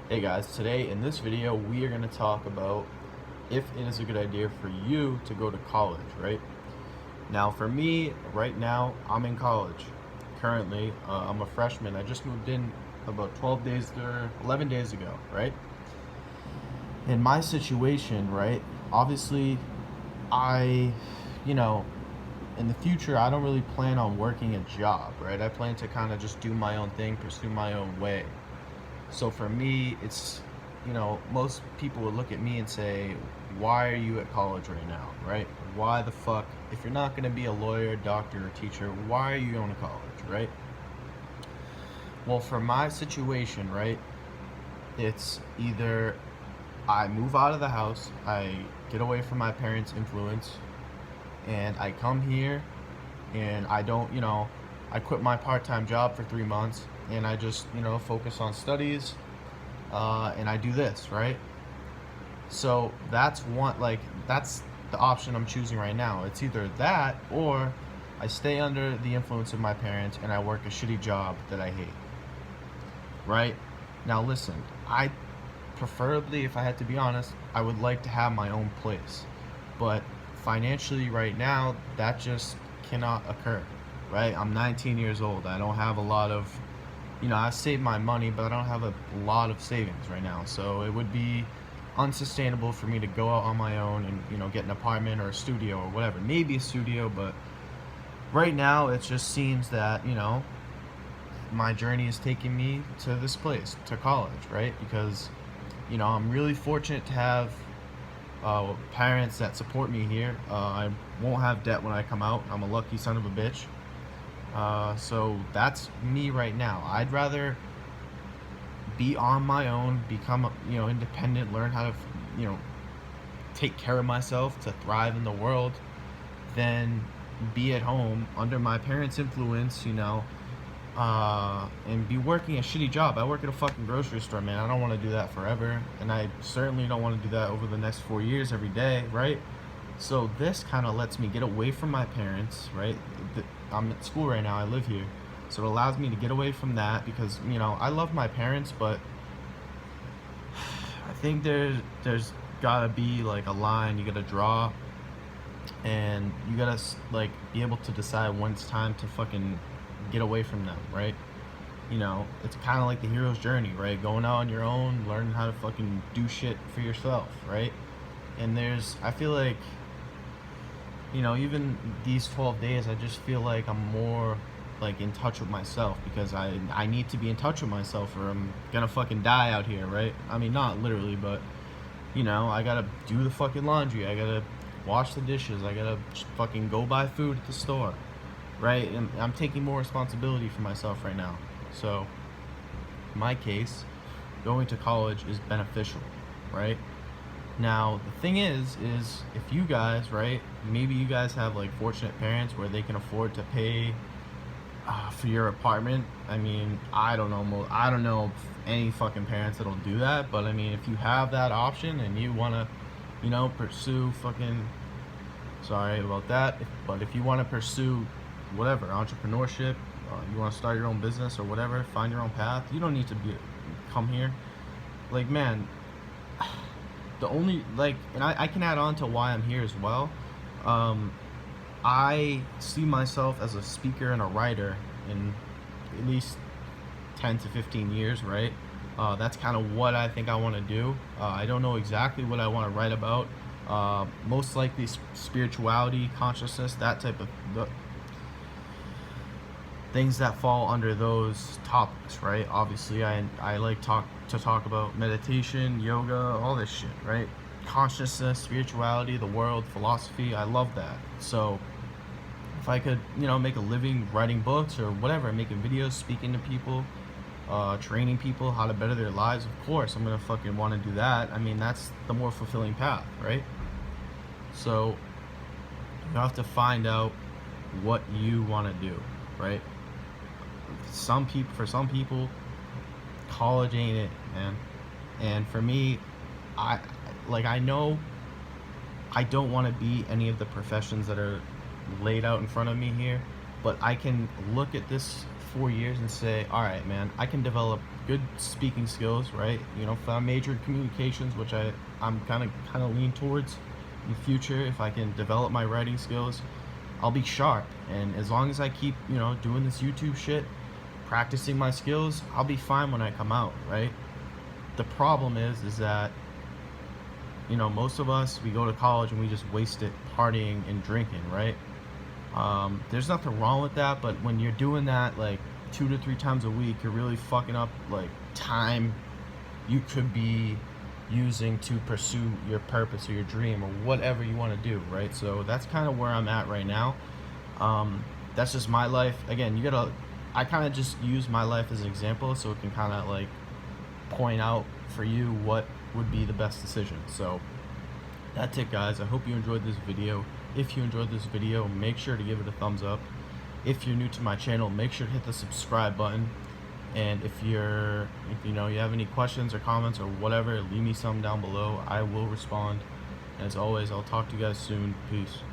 Hey guys, today in this video we are going to talk about if it is a good idea for you to go to college, right? Now for me, right now, I'm in college. Currently, I'm a freshman. I just moved in about 12 days or 11 days ago, right? In my situation, right, obviously I, you know, in the future, I don't really plan on working a job, right? I plan to kind of just do my own thing, pursue my own way. So for me, most people would look at me and say, why are you at college right now, right? Why the fuck, if you're not going to be a lawyer, doctor, or teacher, why are you going to college, right? Well, for my situation, right, it's either I move out of the house, I get away from my parents' influence, and I come here and I don't, I quit my part-time job for 3 months and I just, focus on studies, and I do this, right? So that's the option I'm choosing right now. It's either that or I stay under the influence of my parents and I work a shitty job that I hate, right? Now listen, I preferably, if I had to be honest, I would like to have my own place. But financially right now, that just cannot occur, right? I'm 19 years old. I don't have a lot of, I save my money, but I don't have a lot of savings right now. So it would be unsustainable for me to go out on my own and, get an apartment or a studio or whatever. Maybe a studio, but right now it just seems that, my journey is taking me to this place, to college, right? Because, I'm really fortunate to have parents that support me here. I won't have debt when I come out. I'm a lucky son of a bitch. So that's me right now. I'd rather be on my own, become, independent, learn how to, you know, take care of myself to thrive in the world, than be at home under my parents' influence, and be working a shitty job. I work at a fucking grocery store, man. I don't want to do that forever, and I certainly don't want to do that over the next 4 years every day, right? So this kind of lets me get away from my parents, right? I'm at school right now. I live here, so it allows me to get away from that because I love my parents, but I think there's gotta be like a line you gotta draw, and you gotta like be able to decide when it's time to fucking get away from them, right? It's kind of like the hero's journey, right? Going out on your own, learning how to fucking do shit for yourself, right? And I feel like, even these 12 days, I just feel like I'm more like in touch with myself because I need to be in touch with myself or I'm gonna fucking die out here, right? I mean, not literally, but I gotta do the fucking laundry, I gotta wash the dishes, I gotta fucking go buy food at the store, right? And I'm taking more responsibility for myself right now. So, in my case, going to college is beneficial, right? Now, the thing is if you guys, right, maybe you guys have like fortunate parents where they can afford to pay for your apartment. I mean, I don't know, I don't know any fucking parents that'll do that, but I mean, if you have that option and you want to, pursue fucking, sorry about that, but if you want to pursue whatever, entrepreneurship, you want to start your own business or whatever, find your own path, you don't need to come here. Like, man, the only, like, and I can add on to why I'm here as well. I see myself as a speaker and a writer in at least 10 to 15 years, right? That's kind of what I think I want to do. I don't know exactly what I want to write about. Most likely spirituality, consciousness, that type of things that fall under those topics, right? Obviously, I like to talk about meditation, yoga, all this shit, right? Consciousness, spirituality, the world, philosophy. I love that. So if I could, make a living writing books or whatever, making videos, speaking to people, training people how to better their lives, of course, I'm gonna fucking want to do that. I mean, that's the more fulfilling path, right? So you have to find out what you want to do, right? For some people, college ain't it, man. And for me, I know I don't want to be any of the professions that are laid out in front of me here, but I can look at this 4 years and say, all right, man, I can develop good speaking skills, right? You know, if I majored in communications, which I'm kind of lean towards in the future, if I can develop my writing skills, I'll be sharp. And as long as I keep, you know, doing this YouTube shit, practicing my skills, I'll be fine when I come out, right? The problem is that, you know, most of us, we go to college and we just waste it partying and drinking, right? There's nothing wrong with that, but when you're doing that like 2 to 3 times a week, you're really fucking up like time you could be using to pursue your purpose or your dream or whatever you want to do, right? So that's kind of where I'm at right now. That's just my life. Again, I kind of just use my life as an example so it can kind of like point out for you what would be the best decision. So that's it, guys. I hope you enjoyed this video. If you enjoyed this video, make sure to give it a thumbs up. If you're new to my channel, make sure to hit the subscribe button. And if you have any questions or comments or whatever, leave me some down below. I will respond. As always, I'll talk to you guys soon. Peace.